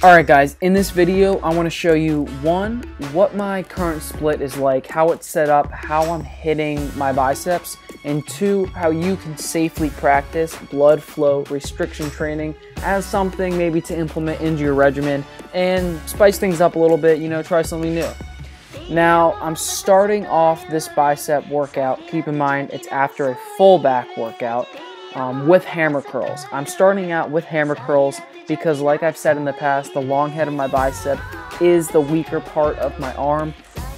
Alright guys, in this video I want to show you one, what my current split is like, how it's set up, how I'm hitting my biceps, and two, how you can safely practice blood flow restriction training as something maybe to implement into your regimen and spice things up a little bit, try something new. Now, I'm starting off this bicep workout. Keep in mind, it's after a full back workout with hammer curls. I'm starting out with hammer curls because, like I've said in the past, the long head of my bicep is the weaker part of my arm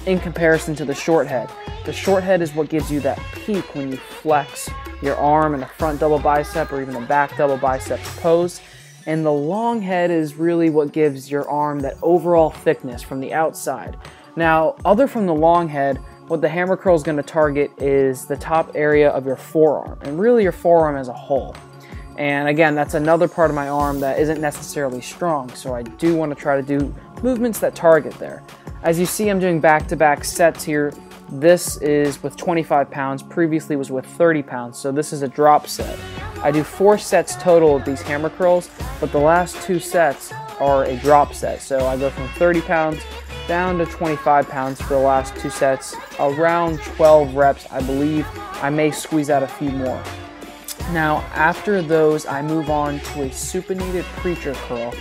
in comparison to the short head. The short head is what gives you that peak when you flex your arm in a front double bicep or even a back double bicep pose. And the long head is really what gives your arm that overall thickness from the outside. Now, other from the long head, what the hammer curl is going to target is the top area of your forearm, and really your forearm as a whole. And again, that's another part of my arm that isn't necessarily strong, so I do want to try to do movements that target there. As you see, I'm doing back-to-back sets here. This is with 25 pounds, previously was with 30 pounds, so this is a drop set. I do 4 sets total of these hammer curls, but the last 2 sets are a drop set. So I go from 30 pounds down to 25 pounds for the last 2 sets, around 12 reps, I believe. I may squeeze out a few more. Now, after those, I move on to a supinated preacher curl.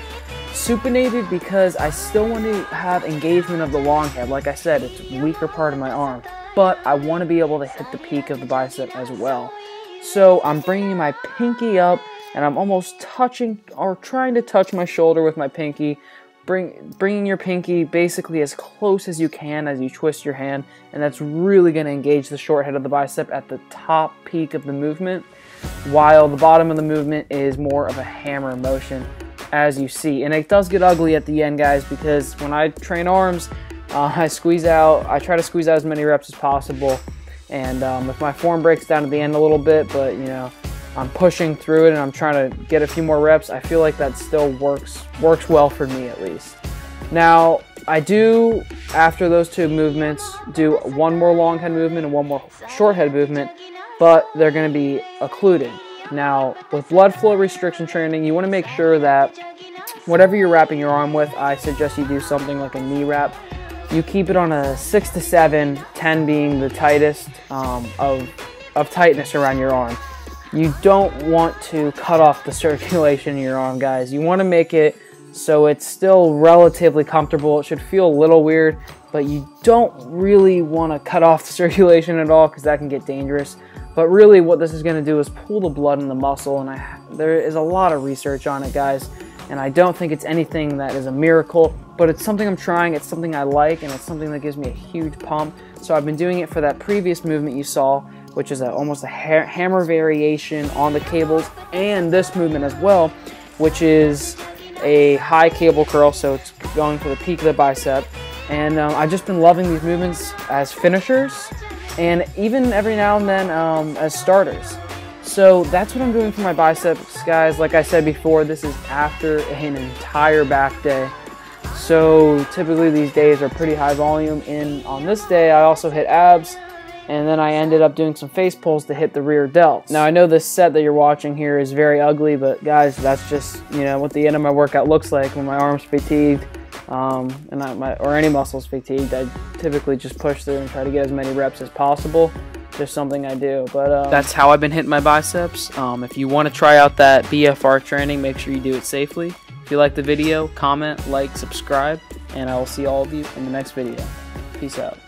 Supinated because I still want to have engagement of the long head. Like I said, it's a weaker part of my arm, but I want to be able to hit the peak of the bicep as well. So I'm bringing my pinky up, and I'm almost touching or trying to touch my shoulder with my pinky. Bringing your pinky basically as close as you can as you twist your hand, and that's really going to engage the short head of the bicep at the top peak of the movement, while the bottom of the movement is more of a hammer motion, as you see. And it does get ugly at the end, guys, because when I train arms, I try to squeeze out as many reps as possible, and if my form breaks down at the end a little bit, but I'm pushing through it and I'm trying to get a few more reps, I feel like that still works well for me at least. Now, I do, after those 2 movements, do one more long head movement and one more short head movement, but they're going to be occluded. Now, with blood flow restriction training, you want to make sure that whatever you're wrapping your arm with, I suggest you do something like a knee wrap. You keep it on a 6 to 7, 10 being the tightest of tightness around your arm. You don't want to cut off the circulation in your arm, guys. You want to make it so it's still relatively comfortable. It should feel a little weird, but you don't really want to cut off the circulation at all because that can get dangerous. But really what this is going to do is pull the blood in the muscle, and there is a lot of research on it, guys, and I don't think it's anything that is a miracle, but it's something I'm trying, it's something I like, and it's something that gives me a huge pump. So I've been doing it for that previous movement you saw, which is almost a hammer variation on the cables, and this movement as well, which is a high cable curl, so it's going for the peak of the bicep. And I've just been loving these movements as finishers, and even every now and then as starters. So that's what I'm doing for my biceps, guys. Like I said before, this is after an entire back day. So typically these days are pretty high volume, and on this day I also hit abs, and then I ended up doing some face pulls to hit the rear delts. Now, I know this set that you're watching here is very ugly, but guys, that's just what the end of my workout looks like when my arm's fatigued, or any muscles fatigued. I typically just push through and try to get as many reps as possible. Just something I do. But that's how I've been hitting my biceps. If you want to try out that BFR training, make sure you do it safely. If you like the video, comment, like, subscribe, and I will see all of you in the next video. Peace out.